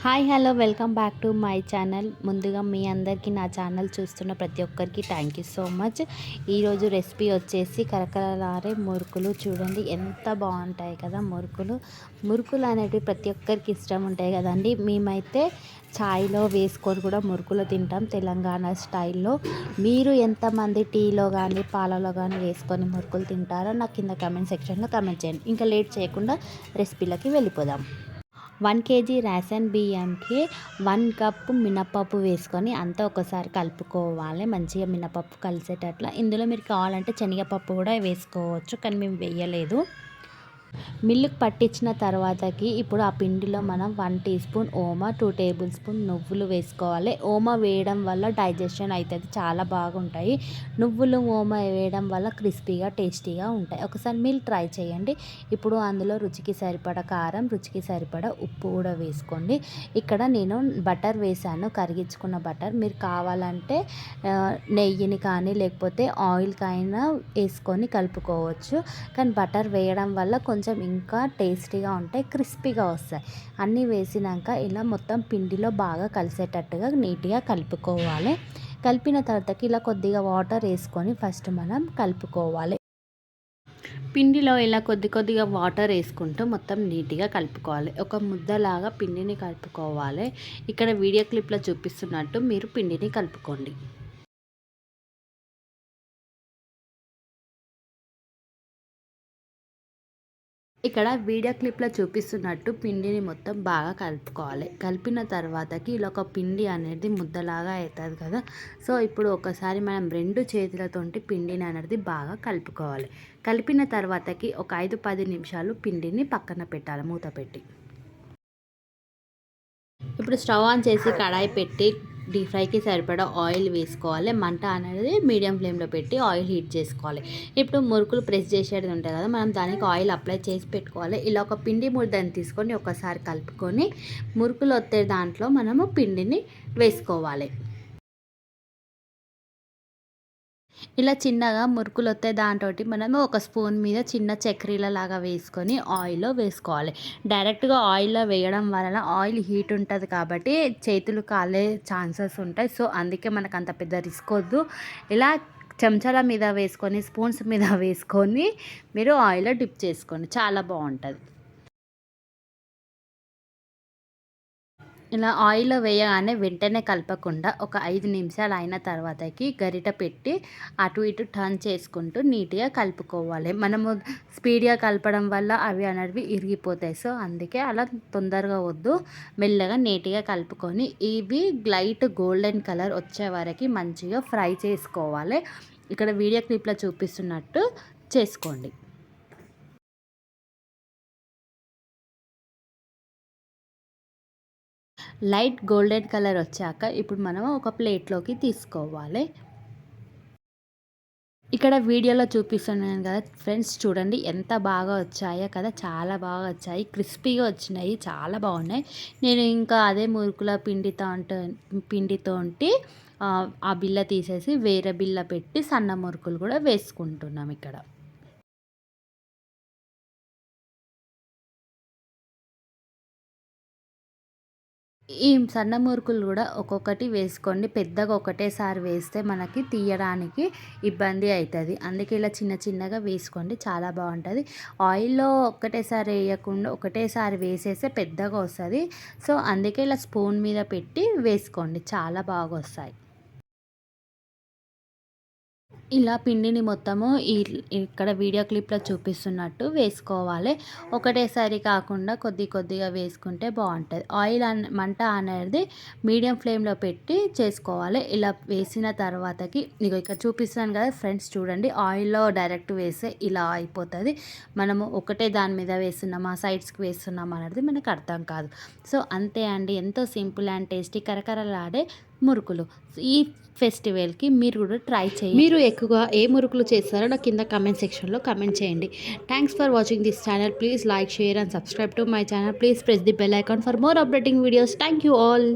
Hi hello welcome back to my channel. ముందుగా మీ అందరికీ నా ఛానల్ చూస్తున్న ప్రతి ఒక్కరికి థ్యాంక్ యూ సో మచ్. ఈరోజు రెసిపీ వచ్చేసి కరకరలాడే మురుకులు. చూడండి ఎంత బాగుంటాయి కదా మురుకులు. మురుకులు అనేటివి ప్రతి ఒక్కరికి ఇష్టం ఉంటాయి కదండి. మేమైతే ఛాయ్లో వేసుకొని కూడా మురుకులు తింటాం తెలంగాణ స్టైల్లో. మీరు ఎంతమంది టీలో కానీ పాలలో కానీ వేసుకొని మురుకులు తింటారో నాకు కింద కామెంట్ సెక్షన్లో కామెంట్ చేయండి. ఇంకా లేట్ చేయకుండా రెసిపీలకి వెళ్ళిపోదాం. 1 కేజీ రేషన్ బియ్యంకి 1 కప్పు మినపప్పు వేసుకొని అంతా ఒకసారి కలుపుకోవాలి. మంచిగా మినపప్పు కలిసేటట్లా. ఇందులో మీరు కావాలంటే శనగపప్పు కూడా వేసుకోవచ్చు, కానీ మేము వేయలేదు. మిల్లుకు పట్టించిన తర్వాతకి ఇప్పుడు ఆ పిండిలో మనం 1 టీ స్పూన్ ఓమా, 2 టేబుల్ స్పూన్ నువ్వులు వేసుకోవాలి. ఓమా వేయడం వల్ల డైజెషన్ అవుతుంది, చాలా బాగుంటాయి. నువ్వులు ఓమా వేయడం వల్ల క్రిస్పీగా టేస్టీగా ఉంటాయి. ఒకసారి మీరు ట్రై చేయండి. ఇప్పుడు అందులో రుచికి సరిపడ కారం, రుచికి సరిపడ ఉప్పు కూడా వేసుకోండి. ఇక్కడ నేను బటర్ వేసాను, కరిగించుకున్న బటర్. మీరు కావాలంటే నెయ్యిని కానీ లేకపోతే ఆయిల్ కైనా వేసుకొని కలుపుకోవచ్చు, కానీ బటర్ వేయడం వల్ల కొంచెం ఇంకా టేస్టీగా ఉంటాయి, క్రిస్పీగా వస్తాయి. అన్నీ వేసినాక ఇలా మొత్తం పిండిలో బాగా కలిసేటట్టుగా నీట్గా కలుపుకోవాలి. కలిపిన తర్వాతకి ఇలా కొద్దిగా వాటర్ వేసుకొని ఫస్ట్ మనం కలుపుకోవాలి. పిండిలో ఇలా కొద్దిగా వాటర్ వేసుకుంటూ మొత్తం నీట్గా కలుపుకోవాలి. ఒక ముద్దలాగా పిండిని కలుపుకోవాలి. ఇక్కడ వీడియో క్లిప్లో చూపిస్తున్నట్టు మీరు పిండిని కలుపుకోండి. ఇక్కడ వీడియో క్లిప్లో చూపిస్తున్నట్టు పిండిని మొత్తం బాగా కలుపుకోవాలి. కలిపిన తర్వాతకి ఇలా ఒక పిండి అనేది ముద్దలాగా అవుతుంది కదా. సో ఇప్పుడు ఒకసారి మనం 2 చేతులతోటి పిండిని అనేది బాగా కలుపుకోవాలి. కలిపిన తర్వాతకి ఒక 5-10 నిమిషాలు పిండిని పక్కన పెట్టాలి మూత పెట్టి. ఇప్పుడు స్టవ్ ఆన్ చేసి కడాయి పెట్టి డీప్ ఫ్రైకి సరిపడా ఆయిల్ వేసుకోవాలి. మంట అనేది మీడియం ఫ్లేమ్లో పెట్టి ఆయిల్ హీట్ చేసుకోవాలి. ఇప్పుడు మురుకులు ప్రెస్ చేసేది ఉంటుంది కదా, మనం దానికి ఆయిల్ అప్లై చేసి పెట్టుకోవాలి. ఇలా ఒక పిండి ముద్దని తీసుకొని ఒకసారి కలుపుకొని మురుకులు వస్తే దాంట్లో మనము పిండిని వేసుకోవాలి. ఇలా చిన్నగా మురుకులు వస్తే దాంతో మనము ఒక స్పూన్ మీద చిన్న చక్రీలలాగా వేసుకొని ఆయిల్లో వేసుకోవాలి. డైరెక్ట్గా ఆయిల్లో వేయడం వలన ఆయిల్ హీట్ ఉంటుంది కాబట్టి చేతులు కాలే ఛాన్సెస్ ఉంటాయి. సో అందుకే మనకు అంత పెద్ద రిస్క్ వద్దు. ఇలా చెంచాల మీద వేసుకొని స్పూన్స్ మీద వేసుకొని మీరు ఆయిల్లో డిప్ చేసుకోండి, చాలా బాగుంటుంది. ఇలా ఆయిల్లో వేయగానే వెంటనే కలపకుండా ఒక 5 నిమిషాలు అయిన తర్వాతకి గరిట పెట్టి అటు ఇటు టర్న్ చేసుకుంటూ నీట్గా కలుపుకోవాలి. మనము స్పీడ్గా కలపడం వల్ల అవి అనేవి ఇరిగిపోతాయి. సో అందుకే అలా తొందరగా వద్దు, మెల్లగా నీట్గా కలుపుకొని ఇవి లైట్ గోల్డెన్ కలర్ వచ్చే వరకు మంచిగా ఫ్రై చేసుకోవాలి. ఇక్కడ వీడియో క్లిప్లో చూపిస్తున్నట్టు చేసుకోండి. లైట్ గోల్డెన్ కలర్ వచ్చాక ఇప్పుడు మనం ఒక ప్లేట్లోకి తీసుకోవాలి. ఇక్కడ వీడియోలో చూపిస్తున్నాను కదా ఫ్రెండ్స్, చూడండి ఎంత బాగా వచ్చాయో కదా, చాలా బాగా వచ్చాయి, క్రిస్పీగా వచ్చినాయి, చాలా బాగున్నాయి. నేను ఇంకా అదే మురుకుల పిండితో ఆ బిల్ల తీసేసి వేరే బిల్ల పెట్టి సన్న మురుకులు కూడా వేసుకుంటున్నాం ఇక్కడ. ఈ సన్న మురుకులు కూడా ఒక్కొక్కటి వేసుకోండి. పెద్దగా ఒకటేసారి వేస్తే మనకి తీయడానికి ఇబ్బంది అవుతుంది. అందుకే ఇలా చిన్న చిన్నగా వేసుకోండి, చాలా బాగుంటుంది. ఆయిల్లో ఒక్కటేసారి వేయకుండా ఒకటేసారి వేసేస్తే పెద్దగా వస్తుంది. సో అందుకే ఇలా స్పూన్ మీద పెట్టి వేసుకోండి, చాలా బాగా వస్తాయి. ఇలా పిండిని మొత్తము ఇక్కడ వీడియో క్లిప్లో చూపిస్తున్నట్టు వేసుకోవాలి. ఒకటేసారి కాకుండా కొద్దిగా వేసుకుంటే బాగుంటుంది. ఆయిల్ మంట అనేది మీడియం ఫ్లేమ్లో పెట్టి చేసుకోవాలి. ఇలా వేసిన తర్వాతకి ఇక్కడ చూపిస్తాను కదా ఫ్రెండ్స్, చూడండి ఆయిల్లో డైరెక్ట్ వేస్తే ఇలా అయిపోతుంది. మనము ఒకటే దాని మీద వేస్తున్నామా సైడ్స్కి వేస్తున్నామా అనేది మనకు అర్థం కాదు. సో అంతే అండి, ఎంతో సింపుల్ అండ్ టేస్టీ కరకరలాడే మురుకులు. ఈ ఫెస్టివల్కి మీరు కూడా ట్రై చేయండి. మీరు ఎక్కువగా ఏ మురుకులు చేస్తారో నాకు కింద కామెంట్ సెక్షన్లో కామెంట్ చేయండి. Thanks for watching this channel. Please like, share and subscribe to my channel. Please press the bell icon for more updating videos. Thank you all.